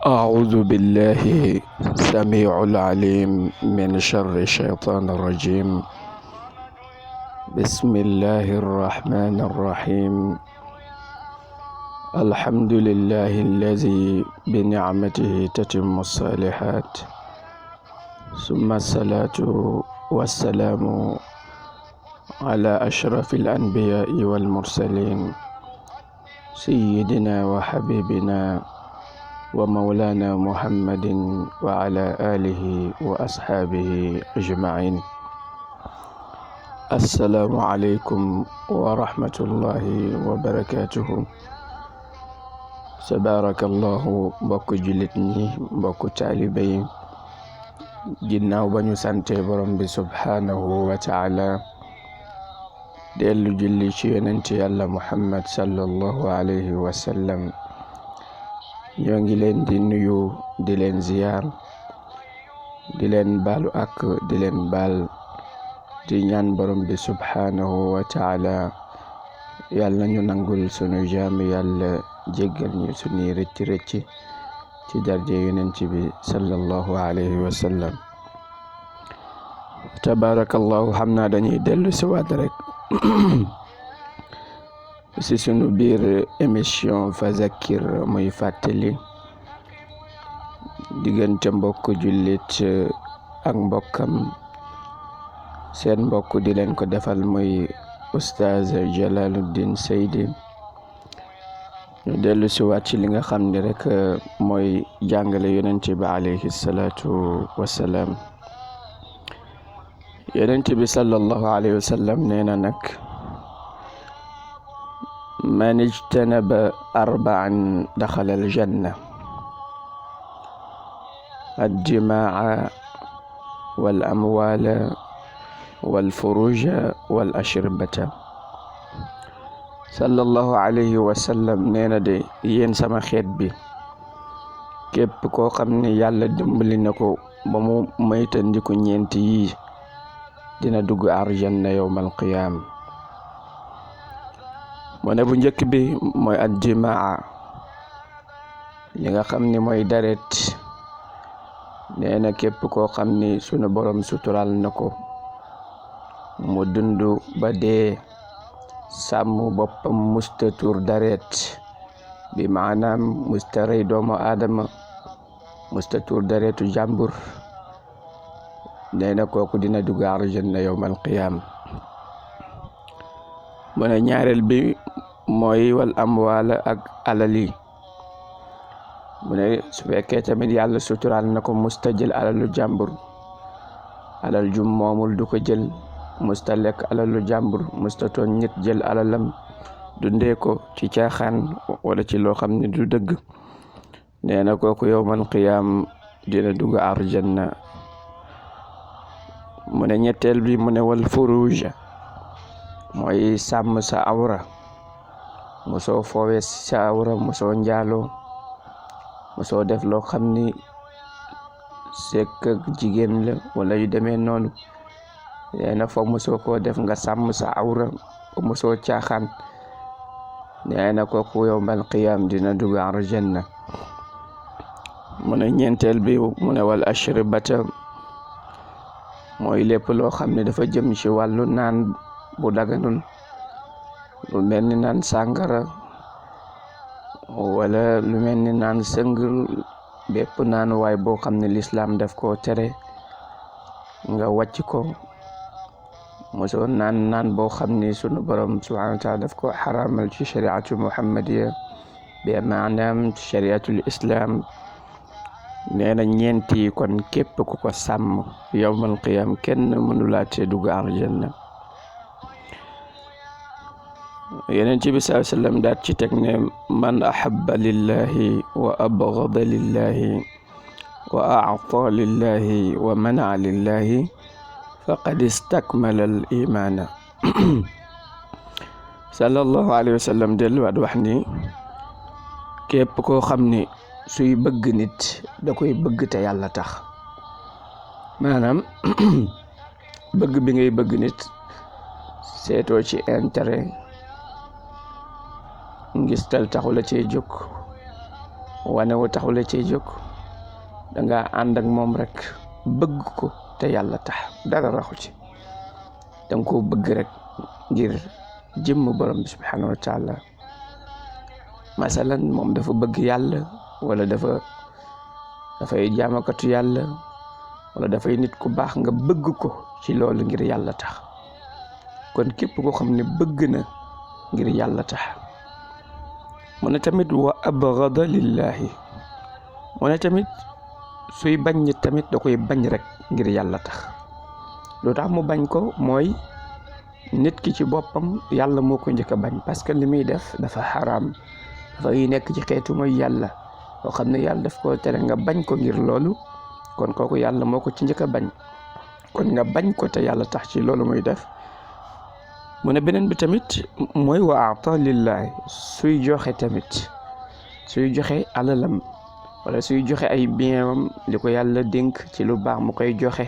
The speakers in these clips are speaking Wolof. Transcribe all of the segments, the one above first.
أعوذ بالله السميع العليم من شر الشيطان الرجيم. بسم الله الرحمن الرحيم. الحمد لله الذي بنعمته تتم الصالحات، ثم الصلاة والسلام على أشرف الأنبياء والمرسلين، سيدنا وحبيبنا ومولانا محمد وعلى آله وأصحابه أجمعين. السلام عليكم ورحمة الله وبركاته. تبارك الله. mbokk jullit ñi, mbokk taalibe yi, ginnaaw ba ñu sante borom bi subhanahu wa taala, dellu julli ci yonent yàlla Muhammad sallallahu alayhi wa sallam, ñoo ngi leen di nuyu, di leen ziyaar, di leen baalu ak di leen baal, di ñaan borom bi subhanahu wa taala yàlla ñu nangul sunu jaam, yàlla jéggal ñu sunuy rëcc ci darje yonent bi sallallahu alayhi wa sallam. Tabarakallahu. xam naa dañuy dellu si waat rek si sunu biir émission fa zakkir, muy fàttali diggante mbokk jullit ak mbokkam. seen mbokk di leen ko defal muy Oustaz Jalaluddin Seydi. ñu dellu si waat ci li nga xam ne rek mooy jàngale yonent bi alayhi salaatu wassalaam. yonent bi sallallahu alayhi wa sallam nee na nag, man ijtanaba arba'an daxala aljanna: addimaa wal amwaala wal furuja wal ashribata. sallallahu alayhi wa sallam nee na de, yéen sama xeet bi, képp koo xam ne yàlla dimbali na ko ba mu moytandiku ñeenti yii, dina dugg arjanna yawmal qiyaam. mu ne bu njëkk bi mooy addimaa, li nga xam ni mooy deret. nee na képp koo xam ni sunu borom sutural na ko mu dund ba dee, sàmm boppam, musta tur deret, bi maanaam musta rey doomu aadama, musta tur deretu jàmbur, nee na kooku dina dugg arjanna yawmal qiyaam. mu ne ñaareel bi mooy wal amwaala, ak alali. mu ne su fekkee tamit yàlla sutural na ko, musta jël alalu jàmbur, alal jum moomul du ko jël, musta lekk alalu jàmbur, musta tooñ nit jël alalam dundee ko ci caaxaan wala ci loo xam ne du dëgg, nee na kooku yawmal qiyaam dina dugg arjanna. mu ne ñetteel bi mu ne wal furuj, mooy sàmm sa awra. mosoo foowee sa awra, mosoo njaaloo, mosoo def loo xam ni sekk ak jigéen la wala yu demee noonu. nee na foog mosoo koo def, nga sàmm sa awra, mosoo caaxaan. nee na kooku yawmal qiyaam dina dugg arjanna. mu ne ñeenteel bi mu ne wal ashribata, mooy lépp loo xam ne dafa jëm ci wàllu naan bu daganul, lu mel ni naan sàngara wala lu mel ni naan sëng, bépp naan waay boo xam ne lislaam daf koo tere, nga wàcc ko. mosoo naan boo xam ni sunu borom subhanahu wa taala daf ko xaraamal ci shariatu muhammadiya, bi maanaam shariatul islam. nee na ñeenti kon képp ku ko sàmm yawmal qiyaam kenn mënulaatee dugg arjanna. Yonent bi sallallahu alayhi wa sallam daat ci teg ne, man ahabba lillahi wa abghada lillahi wa a'ta lillahi wa mana'a lillahi faqad istakmala al imaana. sallallahu alayhi wa sallam delluwaat wax ni, képp koo xam ni suy bëgg nit da koy bëgg te yàlla tax. maanaam bëgg bi ngay bëgg nit seetoo ci intérêt, ngistal taxu la cee jóg, wane wu taxula ci jóg da nga ànd ak moom rek bëgg ko te yàlla tax dara raxu ci danga ko bëgg rek ngir jëmm borom bi subhanahu wa taala masalan moom dafa bëgg yàlla wala dafay jaamakatu yàlla wala dafay nit ku baax nga bëgg ko ci loolu ngir yàlla tax kon képp koo xam ne bëgg na ngir yàlla tax mu ne tamit wa abghada lillahi mu ne tamit suy bañ nit tamit da koy bañ rek ngir yàlla tax lu tax mu bañ ko mooy nit ki ci boppam yàlla moo ko njëkk a bañ parce que li muy def dafa xaraam dafay nekk ci xeetu mooy yàlla loo xam ne yàlla daf ko tere nga bañ ko ngir loolu kon kooku yàlla moo ko ci njëkk a bañ kon nga bañ ko te yàlla tax ci loolu muy def mu ne beneen bi tamit mooy wa ata lillahi suy joxe tamit suy joxe alalam wala suy joxe ay bienam li ko yàlla dénk ci lu baax mu koy joxe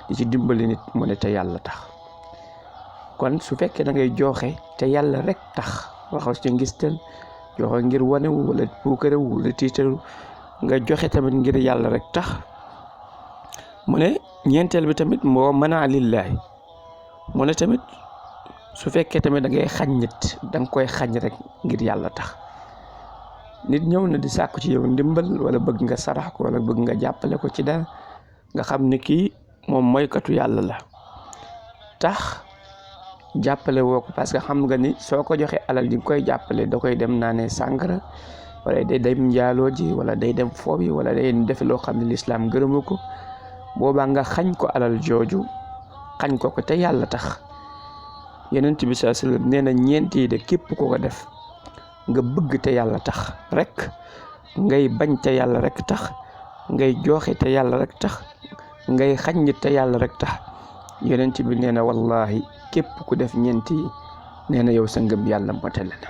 di ci dimbali nit mu ne te yàlla tax kon su fekkee da ngay joxe te yàlla rek tax waxaw ci ngistal joxe ngir wanewu wala puukarewu wala tiitaru nga joxe tamit ngir yàlla rek tax mu ne ñeenteel bi tamit moo mana lillahi mu ne tamit su fekkee tamit da ngay xañ nit da nga koy xañ rek ngir yàlla tax nit ñëw na di sàkku ci yow ndimbal wala bëgg nga sarax ko wala bëgg nga jàppale ko ci dara nga xam ne kii moom moykatu yàlla la tax jàppale woo ko parce que xam nga ni soo ko joxe alal di nga koy jàppale da koy dem naanee sàngara wala day dem njaaloo ji wala day dem foobi wala day defe loo xam ne lislaam gërëmu ko boobaa nga xañ ko alal jooju xañ ko te yàlla tax Yonent bi sallallahu alayhi wasallam nee na ñeent yi de képp ko ko def nga bëgg te yàlla tax rek ngay bañ te yàlla rek tax ngay joxe te yàlla rek tax ngay xañ te yàlla rek tax Yonent bi nee na wallahi képp ku def ñeent yi nee na yow sa ngëm yàlla motale na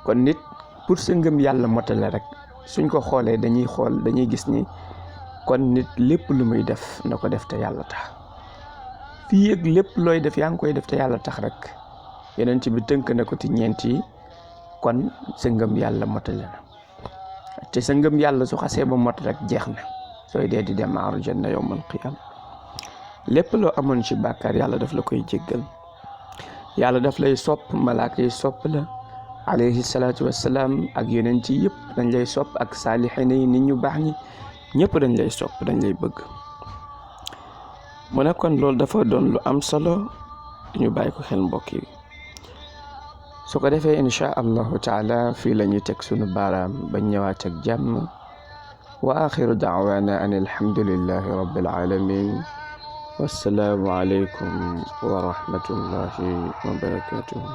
kon nit pour sa ngëm yàlla motale rek suñ ko xoolee dañuy gis ni kon nit lépp lu muy def na ko def te yàlla tax fii ak lépp looy def yaa ngi koy def te yàlla tax rek Yonent bi tënk na ko ci ñeent yi kon sa ngëm yàlla motale na te sa ngëm yàlla su xasee ba mot rek jeex na sooy dee di dem aljanna yawmal qiyaama lépp loo amoon ci bàkkaar yàlla daf la koy jéggal yàlla daf lay sopp malaaka yi sopp la alayhi salaatu wassalaam ak yonent yi yëpp dañ lay sopp ak saalixiina yi nit ñu baax ñi ñëpp dañ lay sopp dañ lay bëgg mu ne kon loolu dafa doon lu am solo ñu bàyyi ko xel mbokk yi su ko defee insha allahu taala fii la ñuy teg sunu baaraam ba ñëwaat ak jàmm wa axiru daawaana an alhamdulillahi rabbil alamin wassalaamu aleykum wa rahmatullahi wa barakatuhu